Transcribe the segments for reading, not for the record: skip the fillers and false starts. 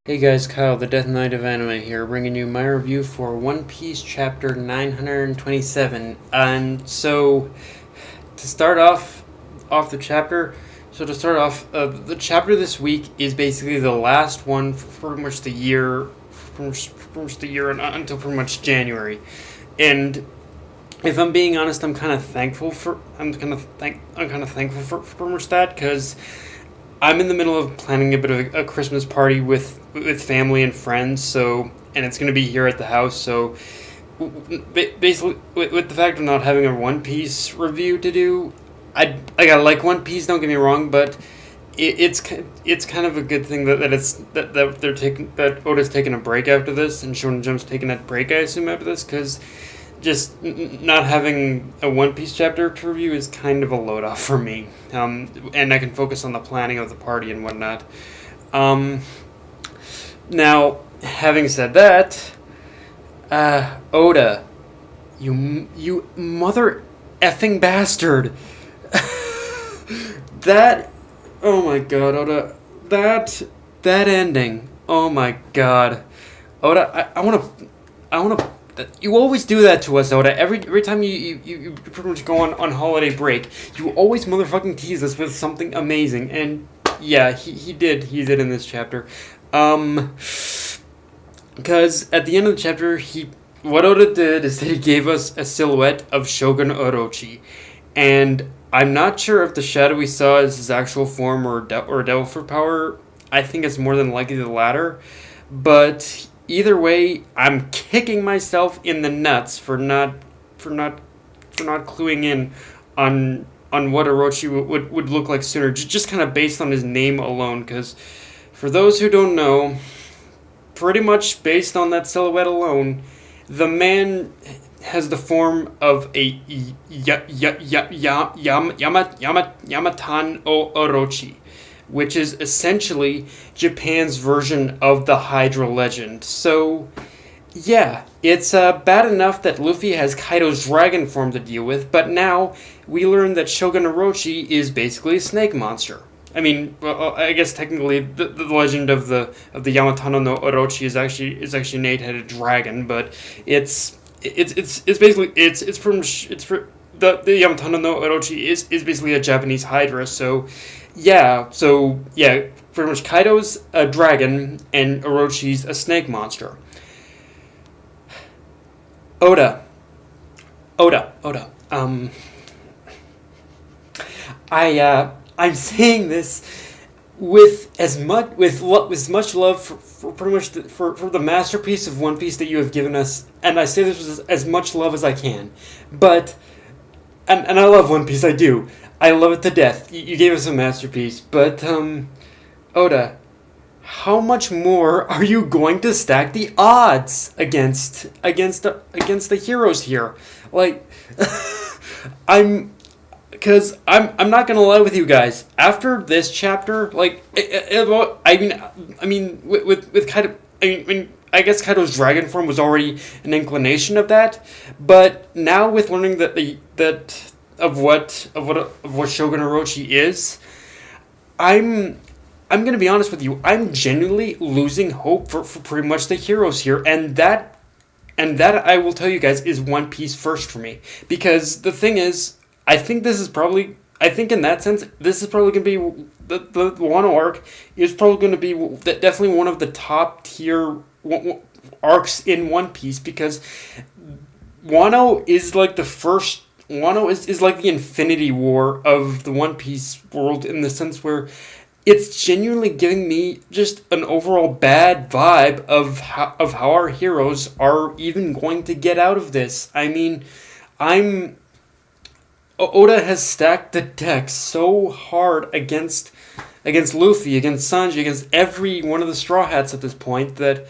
Hey guys, Kyle, the Death Knight of Anime here, bringing you my review for One Piece Chapter 927. And so, to start off the chapter, the chapter this week is basically the last one for pretty much the year, until pretty much January. And if I'm being honest, I'm kind of thankful for pretty much that, because I'm in the middle of planning a bit of a Christmas party with family and friends, and it's going to be here at the house. So basically, with the fact of not having a One Piece review to do, I like One Piece. Don't get me wrong, but it's kind of a good thing that Oda's taking a break after this, and Shonen Jump's taking a break, I assume, after this, because just not having a One Piece chapter to review is kind of a load off for me. And I can focus on the planning of the party and whatnot. Now, having said that, Oda, you mother effing bastard. That, oh my god, Oda, that ending, oh my god. Oda, I wanna you always do that to us, Oda. Every time you pretty much go on holiday break, you always motherfucking tease us with something amazing. And yeah, he did in this chapter. Because at the end of the chapter, what Oda did is that he gave us a silhouette of Shogun Orochi. And I'm not sure if the shadow we saw is his actual form or devil fruit power. I think it's more than likely the latter. But either way, I'm kicking myself in the nuts for not cluing in on what Orochi would look like sooner, just kind of based on his name alone. Because for those who don't know, pretty much based on that silhouette alone, the man has the form of a Yamatan o Orochi, which is essentially Japan's version of the Hydra legend. So, yeah, it's bad enough that Luffy has Kaido's dragon form to deal with, but now we learn that Shogun Orochi is basically a snake monster. I mean, well, I guess technically the legend of the Yamatano no Orochi is actually an eight-headed dragon, but it's basically the Yamatano no Orochi is basically a Japanese Hydra. So yeah, pretty much Kaido's a dragon and Orochi's a snake monster. Oda. I'm saying this with as much love for pretty much for the masterpiece of One Piece that you have given us, and I say this with as much love as I can. But and I love One Piece, I do. I love it to death. You gave us a masterpiece, but Oda, how much more are you going to stack the odds against the heroes here? Like, I'm not gonna lie with you guys. After this chapter, like, I mean, with Kaido, I guess Kaido's dragon form was already an inclination of that, but now with learning of what Shogun Orochi is, I'm gonna be honest with you. I'm genuinely losing hope for pretty much the heroes here, and that I will tell you guys is One Piece first for me, because the thing is, I think in that sense, this is probably going to be the Wano arc is probably going to be definitely one of the top tier arcs in One Piece, because Wano is like Wano is like the Infinity War of the One Piece world, in the sense where it's genuinely giving me just an overall bad vibe of how our heroes are even going to get out of this. I mean, Oda has stacked the deck so hard against Luffy, against Sanji, against every one of the Straw Hats at this point, that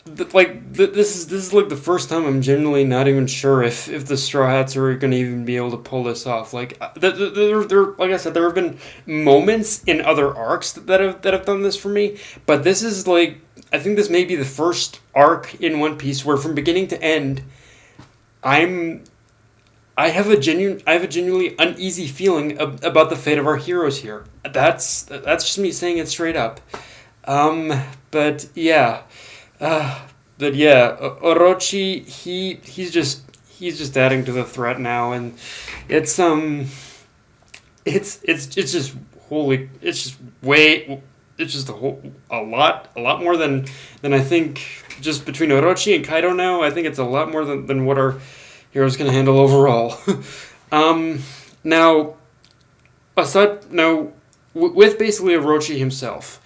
this is like the first time I'm genuinely not even sure if the Straw Hats are going to even be able to pull this off. Like, like I said, there have been moments in other arcs that have done this for me, but this is like, I think this may be the first arc in One Piece where from beginning to end, I'm I have a genuinely uneasy feeling about the fate of our heroes here. That's just me saying it straight up. Um, but yeah, uh, Orochi, he's just adding to the threat now, and it's it's just holy, it's just way, it's just a lot more than I think, just between Orochi and Kaido now. I think it's a lot more than what our heroes can handle overall. um, now with basically Orochi himself,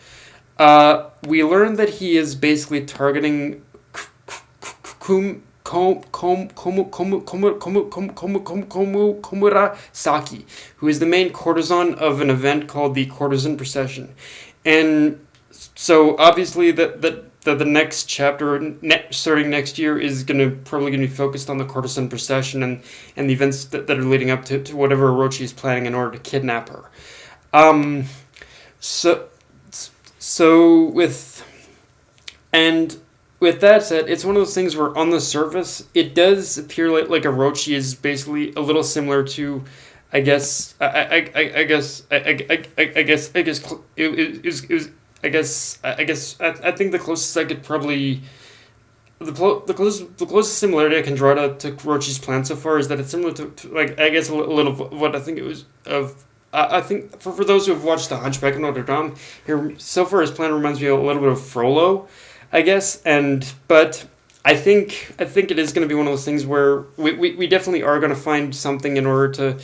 we learned that he is basically targeting Komurasaki, who is the main courtesan of an event called the Courtesan Procession. And so obviously the next chapter, starting next year, is probably gonna be focused on the Courtesan Procession, and the events that are leading up to whatever Orochi is planning in order to kidnap her. Um, so so and with that said, it's one of those things where on the surface it does appear like Orochi is basically a little similar to, I guess, I think the closest I could probably, the closest similarity I can draw to Orochi's plan so far is that it's similar to like, I guess, a little of what I think it was of. I think for those who have watched The Hunchback of Notre Dame, here so far his plan reminds me a little bit of Frollo, I guess. But I think it is going to be one of those things where we definitely are going to find something in order to,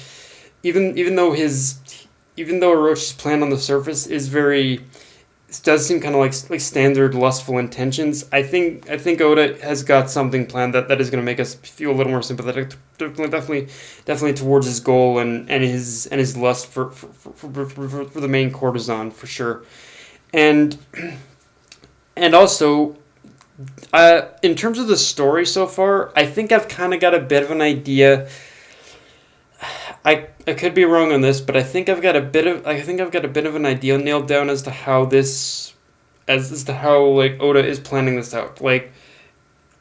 even though Orochi's plan on the surface is very, it does seem kind of like standard lustful intentions. I think Oda has got something planned that is going to make us feel a little more sympathetic, definitely towards his goal, and his lust for the main courtesan, for sure. And also, in terms of the story so far, I think I've kind of got a bit of an idea. I could be wrong on this, but I think I've got a bit of an idea nailed down as to how like Oda is planning this out. Like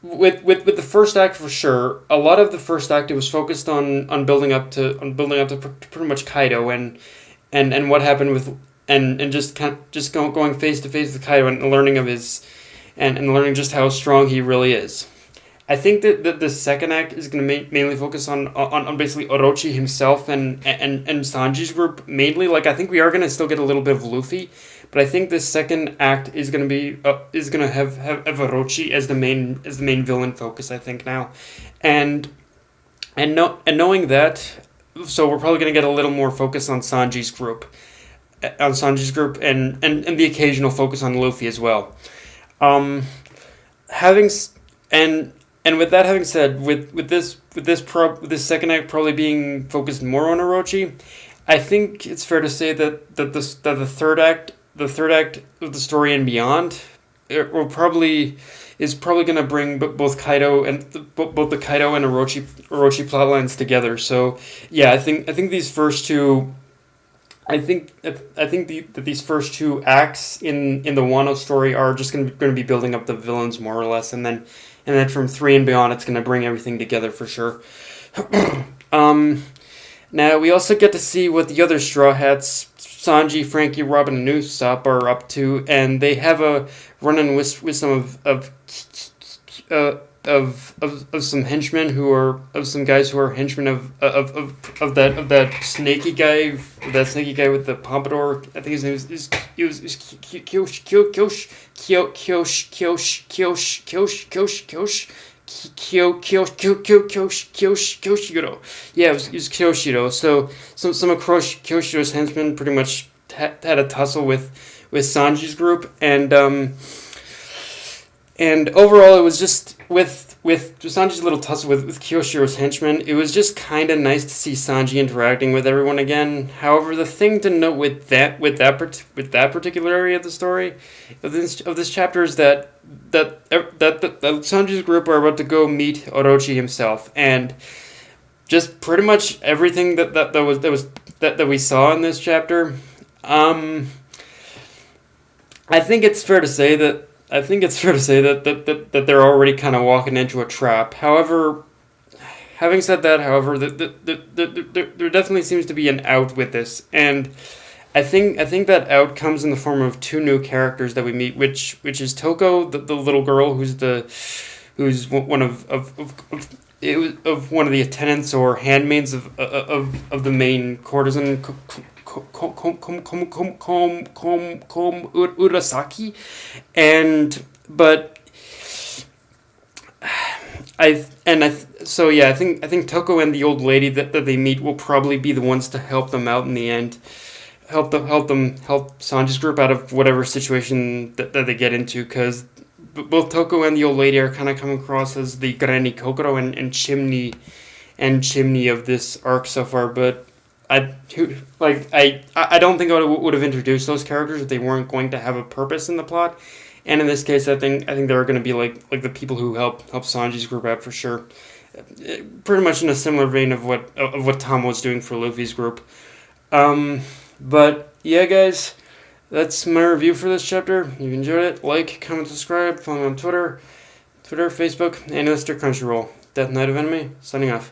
with the first act, for sure, a lot of the first act, it was focused on building up to pretty much Kaido, and what happened with, and just going face to face with Kaido, and learning of his, and learning just how strong he really is. I think that the second act is going to mainly focus on basically Orochi himself, and Sanji's group mainly. Like, I think we are going to still get a little bit of Luffy, but I think the second act is going to be is going to have Orochi as the main villain focus, I think, now. And knowing that, so we're probably going to get a little more focus on Sanji's group, and the occasional focus on Luffy as well. Um, having and with that having said, with this second act probably being focused more on Orochi, I think it's fair to say that the third act of the story and beyond, is probably going to bring both Kaido and both the Kaido and Orochi plotlines together. So yeah, I think these first two. That these first two acts in the Wano story are just going to be building up the villains more or less, and then from 3 and beyond, it's going to bring everything together for sure. Now we also get to see what the other Straw Hats, Sanji, Frankie, Robin, and Usopp, are up to, and they have a run-in with some of some henchmen of some guys who are henchmen of that snaky guy, with the pompadour. I think his name is Kyoshiro. Yeah, it was Kyoshiro. So some of Kyoshiro's henchmen pretty much had a tussle with Sanji's group, and overall, it was just with Sanji's little tussle with Kyoshiro's henchmen. It was just kind of nice to see Sanji interacting with everyone again. However, the thing to note with that particular area of the story of this chapter is that Sanji's group are about to go meet Orochi himself, and just pretty much everything that we saw in this chapter. I think it's fair to say that that they're already kind of walking into a trap. However, having said that, however, there definitely seems to be an out with this, and I think that out comes in the form of two new characters that we meet, which is Toko, the little girl who's one of one of the attendants or handmaids of the main courtesan Urasaki, and but so yeah, I think Toko and the old lady that they meet will probably be the ones to help them out in the end, help Sanji's group out of whatever situation that they get into, because both Toko and the old lady are kind of coming across as the Granny Kokoro and chimney of this arc so far, but I don't think I would have introduced those characters if they weren't going to have a purpose in the plot. And in this case, I think they're going to be like the people who help Sanji's group out for sure. Pretty much in a similar vein of what Tom was doing for Luffy's group. But yeah, guys, that's my review for this chapter. If you enjoyed it, like, comment, subscribe, follow me on Twitter, Facebook, and Mr. Crunchyroll. Death Knight of Enemy, signing off.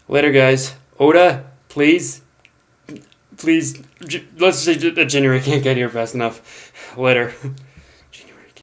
Later, guys. Oda, please, let's say a January can't get here fast enough. Later.